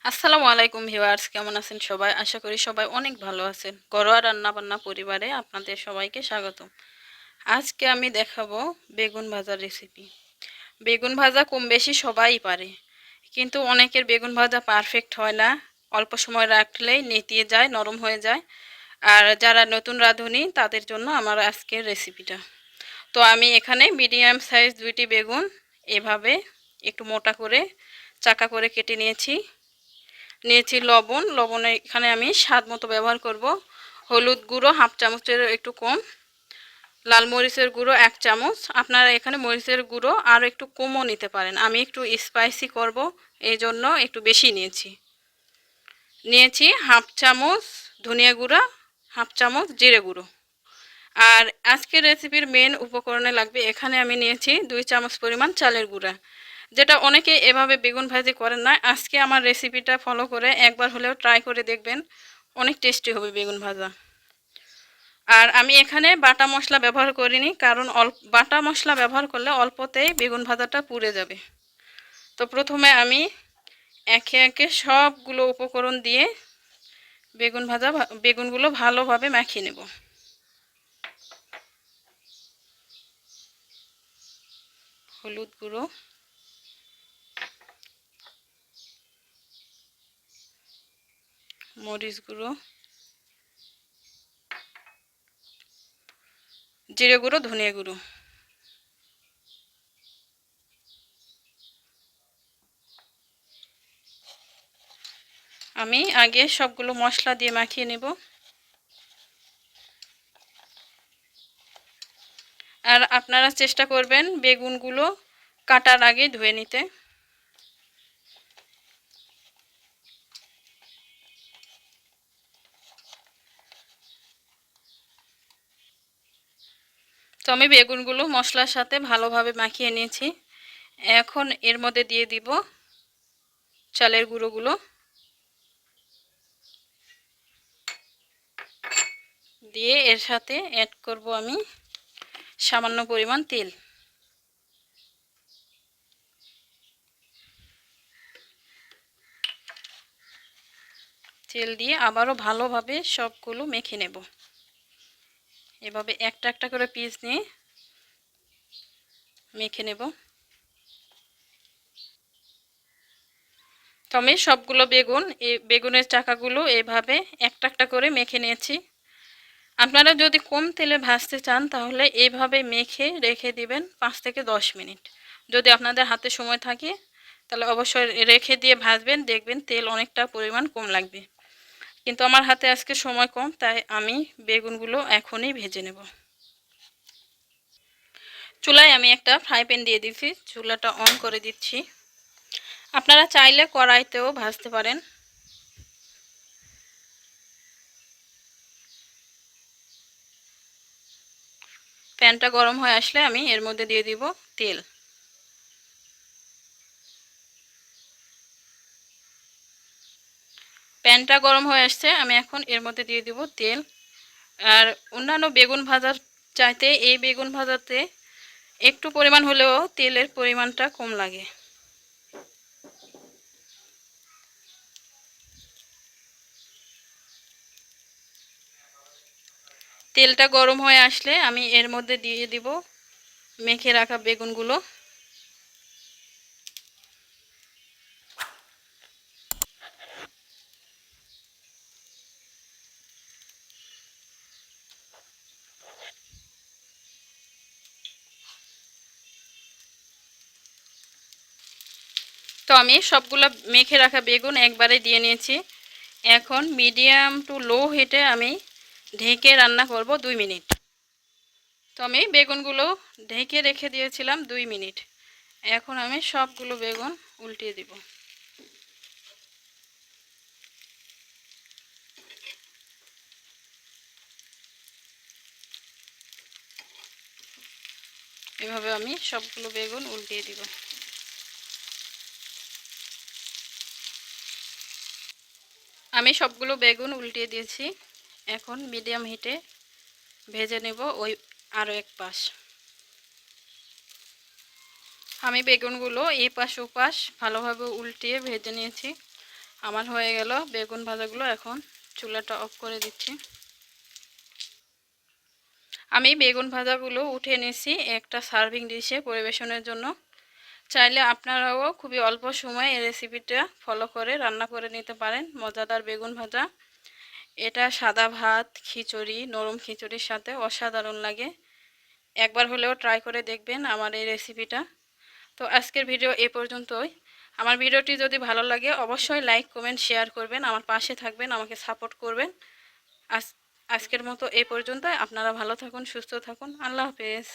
আসসালামু আলাইকুম ভিউয়ার্স, কেমন আছেন সবাই? আশা করি সবাই অনেক ভালো আছেন। ঘরোয়া রান্না বান্না পরিবারে আপনাদের সবাইকে স্বাগতম। আজকে আমি দেখাবো বেগুন ভাজার রেসিপি। বেগুন ভাজা কম বেশি সবাই পারে, কিন্তু অনেকের বেগুন ভাজা পারফেক্ট হয় না। অল্প সময় রাখলেই নেতিয়ে যায়, নরম হয়ে যায়। আর যারা নতুন রাঁধুনি তাদের জন্য আমার আজকের রেসিপিটা। তো আমি এখানে মিডিয়াম সাইজ দুইটি বেগুন এভাবে একটু মোটা করে চাকা করে কেটে নিয়েছি। নিয়েছি লবণ, লবণে এখানে আমি স্বাদ মতো ব্যবহার করব। হলুদ গুঁড়ো হাফ চামচের একটু কম, লাল মরিচের গুঁড়ো 1 চামচ। আপনারা এখানে মরিচের গুঁড়ো আর একটু কমও নিতে পারেন, আমি একটু স্পাইসি করব এই জন্য একটু বেশি নিয়েছি। নিয়েছি হাফ চামচ ধনিয়া গুঁড়া, হাফ চামচ জিরে গুঁড়ো। আর আজকের রেসিপির মেন উপকরণে লাগবে, এখানে আমি নিয়েছি 2 চামচ পরিমাণ চালের গুঁড়া, যেটা অনেকে এভাবে বেগুন ভাজি করেন না। আজকে আমার রেসিপিটা ফলো করে একবার হলেও ট্রাই করে দেখবেন, অনেক টেস্টি হবে বেগুন ভাজা। আর আমি এখানে বাটা মশলা ব্যবহার করিনি, কারণ বাটা মশলা ব্যবহার করলে অল্পতেই বেগুন ভাজাটা পুড়ে যাবে। তো প্রথমে আমি একে একে সবগুলো উপকরণ দিয়ে বেগুনগুলো ভালোভাবে মাখিয়ে নেব। হলুদ গুঁড়ো, মরিচ গুঁড়ো, জিরে গুঁড়ো, ধনিয়া গুঁড়ো। আমি আগে সবগুলো মশলা দিয়ে মাখিয়ে নেব। আর আপনারা চেষ্টা করবেন বেগুনগুলো কাটার আগে ধুয়ে নিতে। তো আমি বেগুনগুলো মশলার সাথে ভালোভাবে মাখিয়ে নিয়েছি। এখন এর মধ্যে দিয়ে দিব চালের গুঁড়োগুলো, দিয়ে এর সাথে অ্যাড করব আমি সামান্য পরিমাণ তেল। তেল দিয়ে আবারও ভালোভাবে সবগুলো মেখে নেব। এভাবে একটা একটা করে পিস নিয়ে মেখে নেব। তো আমি সবগুলো বেগুনের চাকাগুলো এভাবে একটা একটা করে মেখে নিয়েছি। আপনারা যদি কম তেলে ভাজতে চান তাহলে এইভাবে মেখে রেখে দিবেন 5 থেকে 10 মিনিট। যদি আপনাদের হাতে সময় থাকে তাহলে অবশ্যই রেখে দিয়ে ভাজবেন, দেখবেন তেল অনেকটা পরিমাণ কম লাগবে। কিন্তু আমার হাতে আজকে সময় কম, তাই আমি বেগুনগুলো এখনই ভেজে নেব। চুলায় আমি একটা ফ্রাই প্যান দিয়ে দিচ্ছি, চুলাটা অন করে দিচ্ছি। আপনারা চাইলে কড়াইতেও ভাজতে পারেন। প্যানটা গরম হয়ে আসলে আমি এর মধ্যে দিয়ে দিব তেল। প্যানটা গরম হয়ে আসছে, আমি এখন এর মধ্যে দিয়ে দিব তেল। আর অন্যান্য বেগুন ভাজার চাইতে এই বেগুন ভাজাতে একটু পরিমাণ হলেও তেলের পরিমাণটা কম লাগে। তেলটা গরম হয়ে আসলে আমি এর মধ্যে দিয়ে দিব মেখে রাখা বেগুনগুলো। তো আমি সবগুলো মেখে রাখা বেগুন একবারে দিয়ে নিয়েছি। এখন মিডিয়াম টু লো হিটে আমি ঢেকে রান্না করব 2 মিনিট। তো আমি বেগুনগুলো ঢেকে রেখে দিয়েছিলাম 2 মিনিট। এখন আমি সবগুলো বেগুন উল্টিয়ে দিব। এভাবে আমি সবগুলো বেগুন উল্টিয়ে দিব। আমি সবগুলো বেগুন উল্টিয়ে দিয়েছি। এখন মিডিয়াম হিটে ভেজে নেব ওই আরও এক পাশ। আমি বেগুনগুলো এই পাশ ও পাশ ভালোভাবে উল্টিয়ে ভেজে নিয়েছি। আমার হয়ে গেল বেগুন ভাজাগুলো। এখন চুলাটা অফ করে দিচ্ছি। আমি বেগুন ভাজাগুলো উঠিয়ে নিয়েছি একটা সার্ভিং ডিশে পরিবেশনের জন্য। চাইলে আপনারাও খুবই অল্প সময়ে এই রেসিপিটা ফলো করে রান্না করে নিতে পারেন। মজাদার বেগুন ভাজা, এটা সাদা ভাত, খিচুড়ি, নরম খিচুড়ির সাথে অসাধারণ লাগে। একবার হলেও ট্রাই করে দেখবেন আমার এই রেসিপিটা। তো আজকের ভিডিও এ পর্যন্তই। আমার ভিডিওটি যদি ভালো লাগে অবশ্যই লাইক, কমেন্ট, শেয়ার করবেন, আমার পাশে থাকবেন, আমাকে সাপোর্ট করবেন। আজকের মতো এ পর্যন্ত। আপনারা ভালো থাকুন, সুস্থ থাকুন। আল্লাহ হাফেজ।